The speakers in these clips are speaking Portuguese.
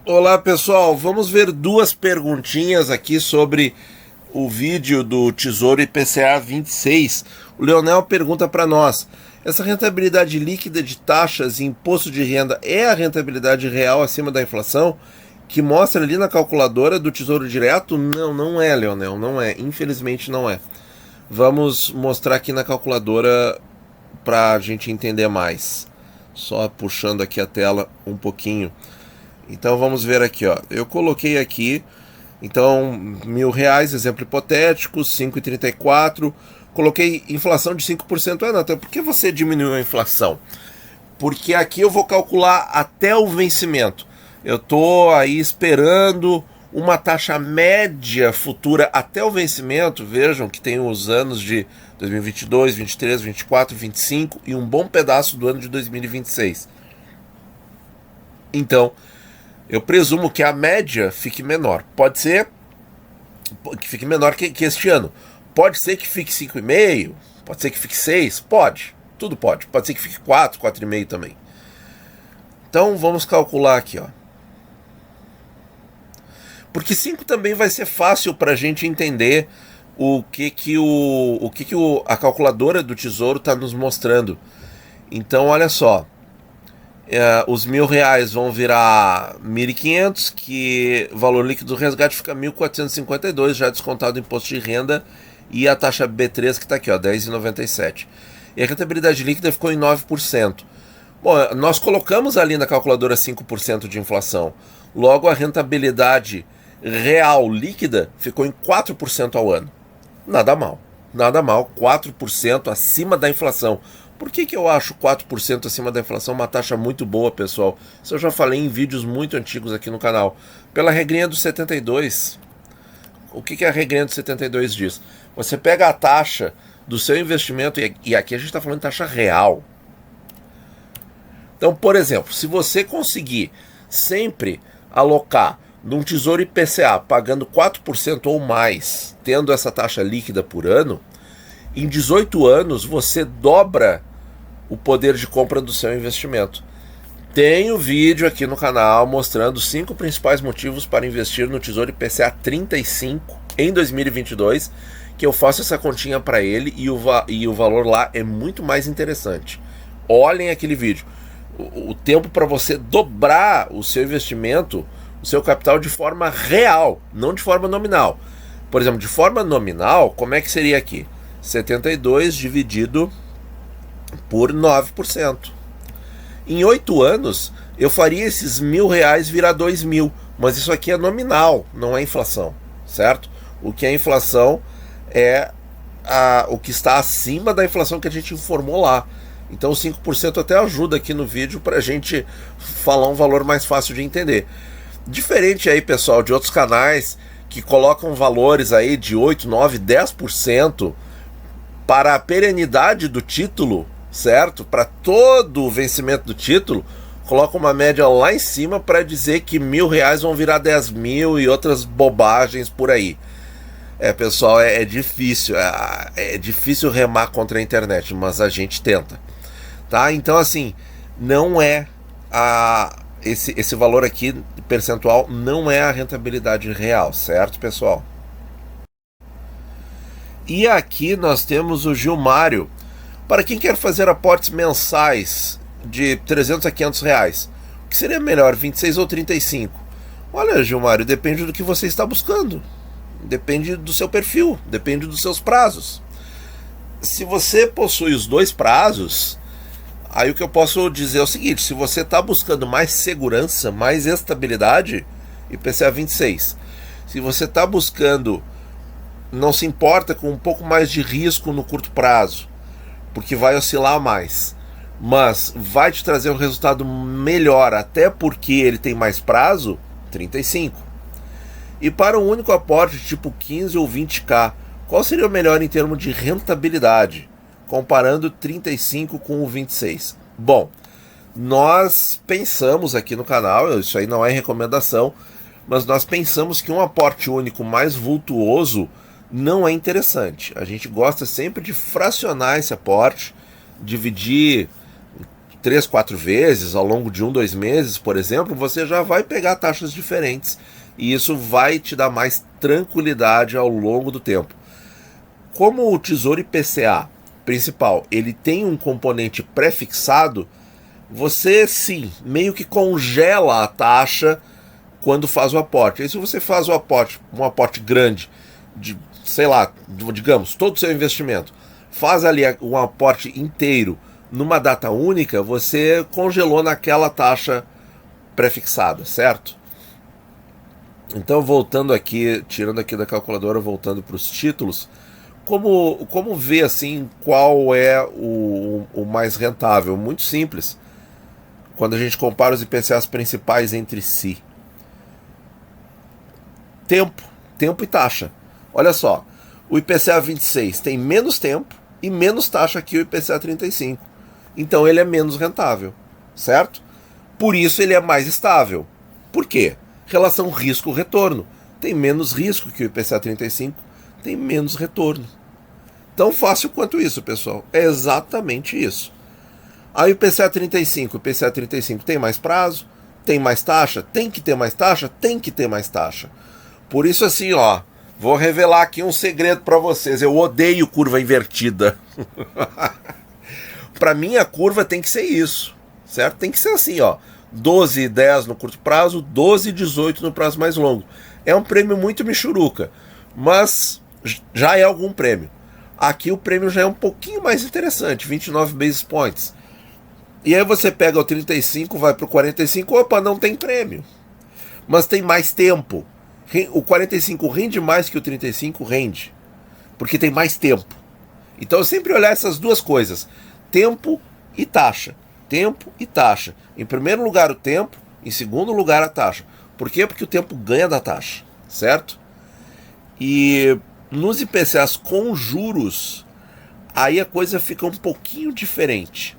Olá pessoal, vamos ver duas perguntinhas aqui sobre o vídeo do Tesouro IPCA 26. O Leonel pergunta para nós: essa rentabilidade líquida de taxas e imposto de renda é a rentabilidade real acima da inflação que mostra ali na calculadora do Tesouro Direto? Não, não é, Leonel, não é. Infelizmente não é. Vamos mostrar aqui na calculadora para a gente entender mais. Só puxando aqui a tela um pouquinho. Então vamos ver aqui, ó. Eu coloquei aqui, então, R$ 1.000, exemplo hipotético, 5,34. Coloquei inflação de 5%. Natan, por que você diminuiu a inflação? Porque aqui eu vou calcular até o vencimento. Eu estou aí esperando uma taxa média futura até o vencimento. Vejam que tem os anos de 2022, 23, 24, 25 e um bom pedaço do ano de 2026. Então, eu presumo que a média fique menor. Pode ser que fique menor que este ano. Pode ser que fique 5,5, pode ser que fique 6, pode. Tudo pode. Pode ser que fique 4, 4,5 também. Então vamos calcular aqui, ó. Porque 5 também vai ser fácil para a gente entender a calculadora do Tesouro está nos mostrando. Então olha só. Os R$ 1.000 vão virar 1.500, que o valor líquido do resgate fica 1.452, já descontado o imposto de renda e a taxa B3 que está aqui, ó, 10,97. E a rentabilidade líquida ficou em 9%. Bom, nós colocamos ali na calculadora 5% de inflação. Logo, a rentabilidade real líquida ficou em 4% ao ano. Nada mal, 4% acima da inflação. Por que eu acho 4% acima da inflação uma taxa muito boa, pessoal? Isso eu já falei em vídeos muito antigos aqui no canal. Pela regrinha do 72. O que a regrinha do 72 diz? Você pega a taxa do seu investimento, e aqui a gente está falando de taxa real. Então, por exemplo, se você conseguir sempre alocar num Tesouro IPCA pagando 4% ou mais, tendo essa taxa líquida por ano, em 18 anos você dobra o poder de compra do seu investimento. Tem um vídeo aqui no canal mostrando os 5 principais motivos para investir no Tesouro IPCA 35 em 2022, que eu faço essa continha para ele e o valor lá é muito mais interessante. Olhem aquele vídeo. O tempo para você dobrar o seu investimento, o seu capital de forma real, não de forma nominal. Por exemplo, de forma nominal, como é que seria aqui? 72 dividido por 9%. Em 8 anos, eu faria esses R$ 1.000 virar 2.000, mas isso aqui é nominal, não é inflação, certo? O que é inflação é o que está acima da inflação que a gente informou lá. Então 5% até ajuda aqui no vídeo para a gente falar um valor mais fácil de entender. Diferente aí, pessoal, de outros canais que colocam valores aí de 8, 9, 10% para a perenidade do título, certo? Para todo o vencimento do título, coloca uma média lá em cima para dizer que R$ 1.000 vão virar 10.000 e outras bobagens por aí. Pessoal, é difícil, é difícil remar contra a internet, mas a gente tenta, tá? Então, assim, não é esse valor aqui percentual não é a rentabilidade real, certo, pessoal? E aqui nós temos o Gilmário. Para quem quer fazer aportes mensais de 300 a R$ 500, o que seria melhor, 26 ou 35? Olha, Gilmário, depende do que você está buscando. Depende do seu perfil, depende dos seus prazos. Se você possui os dois prazos, aí o que eu posso dizer é o seguinte: se você está buscando mais segurança, mais estabilidade, IPCA 26. Se você está buscando, não se importa com um pouco mais de risco no curto prazo, porque vai oscilar mais, mas vai te trazer um resultado melhor, até porque ele tem mais prazo, 35. E para um único aporte tipo 15 ou 20k, qual seria o melhor em termos de rentabilidade, comparando 35 com o 26? Bom, nós pensamos aqui no canal, isso aí não é recomendação, mas nós pensamos que um aporte único mais vultuoso não é interessante. A gente gosta sempre de fracionar esse aporte, dividir 3, 4 vezes, ao longo de 1, 2 meses, por exemplo, você já vai pegar taxas diferentes. E isso vai te dar mais tranquilidade ao longo do tempo. Como o Tesouro IPCA principal, ele tem um componente pré-fixado, você sim, meio que congela a taxa quando faz o aporte. Aí se você faz um aporte grande, de, sei lá, digamos, todo o seu investimento, faz ali um aporte inteiro numa data única, você congelou naquela taxa pré-fixada, certo? Então, voltando aqui, tirando aqui da calculadora, voltando para os títulos, como ver assim qual é o mais rentável? Muito simples. Quando a gente compara os IPCAs principais entre si. Tempo e taxa. Olha só, o IPCA 26 tem menos tempo e menos taxa que o IPCA 35. Então ele é menos rentável, certo? Por isso ele é mais estável. Por quê? Relação risco-retorno. Tem menos risco que o IPCA 35, tem menos retorno. Tão fácil quanto isso, pessoal. É exatamente isso. Aí o IPCA 35, o IPCA 35 tem mais prazo, tem mais taxa, tem que ter mais taxa, tem que ter mais taxa. Por isso assim, ó, vou revelar aqui um segredo para vocês. Eu odeio curva invertida. Para mim a curva tem que ser isso, certo? Tem que ser assim, ó. 12 e 10 no curto prazo, 12 e 18 no prazo mais longo. É um prêmio muito michuruca, mas já é algum prêmio. Aqui o prêmio já é um pouquinho mais interessante, 29 basis points. E aí você pega o 35, vai para o 45, opa, não tem prêmio. Mas tem mais tempo. O 45 rende mais que o 35 rende, porque tem mais tempo. Então eu sempre olhar essas duas coisas, tempo e taxa. Tempo e taxa. Em primeiro lugar o tempo, em segundo lugar a taxa. Por quê? Porque o tempo ganha da taxa, certo? E nos IPCAs com juros, aí a coisa fica um pouquinho diferente.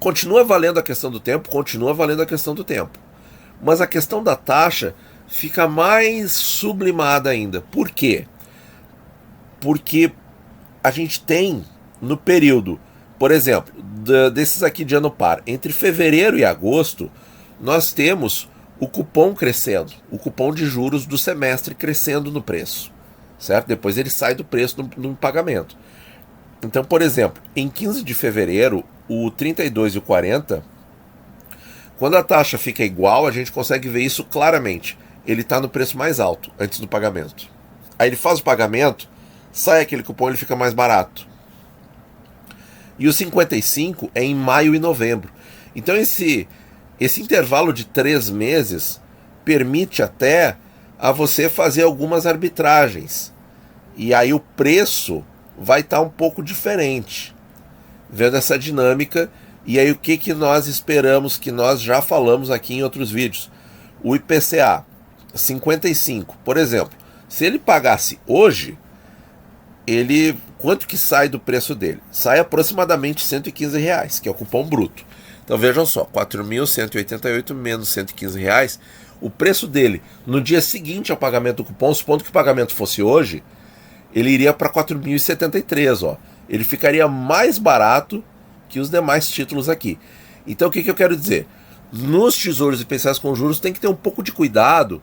Continua valendo a questão do tempo, continua valendo a questão do tempo. Mas a questão da taxa fica mais sublimada ainda. Por quê? Porque a gente tem no período, por exemplo, desses aqui de ano par, entre fevereiro e agosto, nós temos o cupom crescendo, o cupom de juros do semestre crescendo no preço, certo? Depois ele sai do preço no pagamento. Então, por exemplo, em 15 de fevereiro, o 32 e o 40, quando a taxa fica igual, a gente consegue ver isso claramente. Ele está no preço mais alto, antes do pagamento. Aí ele faz o pagamento, sai aquele cupom, ele fica mais barato. E o 55 é em maio e novembro. Então esse intervalo de 3 meses permite até a você fazer algumas arbitragens. E aí o preço vai estar um pouco diferente, vendo essa dinâmica. E aí o que nós esperamos, que nós já falamos aqui em outros vídeos. O IPCA 55, por exemplo, se ele pagasse hoje, quanto que sai do preço dele? Sai aproximadamente R$115, que é o cupom bruto. Então vejam só, 4.188 menos R$115, o preço dele no dia seguinte ao pagamento do cupom, supondo que o pagamento fosse hoje, ele iria para 4.073, ó. Ele ficaria mais barato que os demais títulos aqui. Então o que eu quero dizer? Nos tesouros IPCAs com juros tem que ter um pouco de cuidado,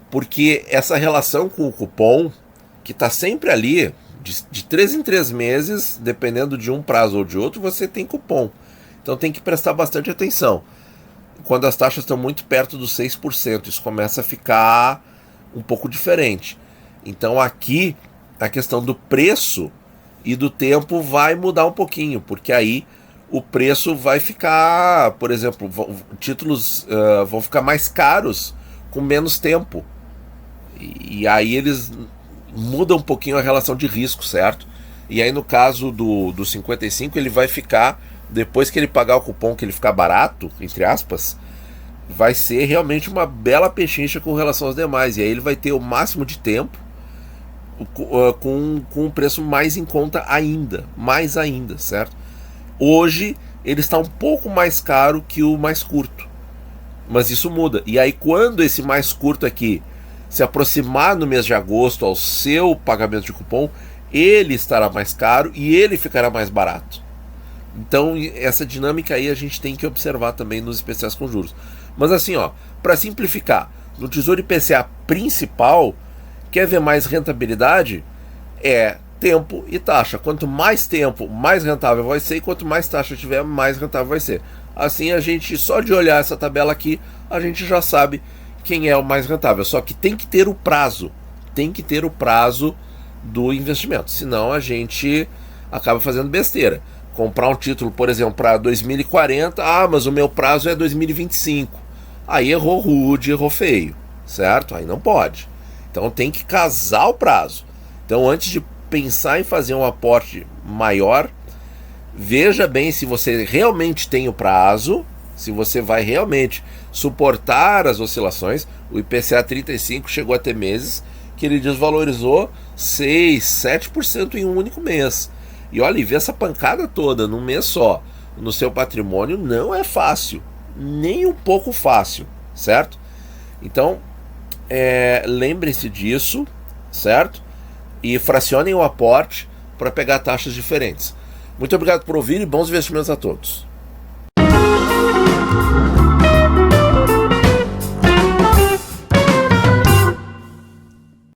porque essa relação com o cupom, que está sempre ali, de 3 em 3 meses, dependendo de um prazo ou de outro, você tem cupom. Então tem que prestar bastante atenção. Quando as taxas estão muito perto dos 6%, isso começa a ficar um pouco diferente. Então aqui, a questão do preço e do tempo vai mudar um pouquinho, porque aí o preço vai ficar, por exemplo, títulos vão ficar mais caros com menos tempo. E aí eles mudam um pouquinho a relação de risco, certo? E aí no caso do 55, ele vai ficar, depois que ele pagar o cupom, que ele ficar barato, entre aspas, vai ser realmente uma bela pechincha com relação aos demais. E aí ele vai ter o máximo de tempo com um preço mais em conta ainda, mais ainda, certo? Hoje ele está um pouco mais caro que o mais curto, mas isso muda. E aí quando esse mais curto aqui se aproximar no mês de agosto ao seu pagamento de cupom, ele estará mais caro e ele ficará mais barato. Então essa dinâmica aí a gente tem que observar também nos especiais com juros. Mas assim, ó, para simplificar, no Tesouro IPCA principal, quer ver mais rentabilidade? É tempo e taxa. Quanto mais tempo, mais rentável vai ser, e quanto mais taxa tiver, mais rentável vai ser. Assim a gente, só de olhar essa tabela aqui, a gente já sabe quem é o mais rentável. Só que tem que ter o prazo. Tem que ter o prazo do investimento. Senão a gente acaba fazendo besteira. Comprar um título, por exemplo, para 2040, mas o meu prazo é 2025. Aí errou rude, errou feio, certo? Aí não pode. Então tem que casar o prazo. Então antes de pensar em fazer um aporte maior, veja bem se você realmente tem o prazo, se você vai realmente suportar as oscilações. O IPCA 35 chegou a ter meses que ele desvalorizou 6, 7% em um único mês. E olha, ver essa pancada toda num mês só no seu patrimônio não é fácil, nem um pouco fácil, certo? Então, lembrem-se disso, certo? E fracionem o aporte para pegar taxas diferentes. Muito obrigado por ouvir e bons investimentos a todos.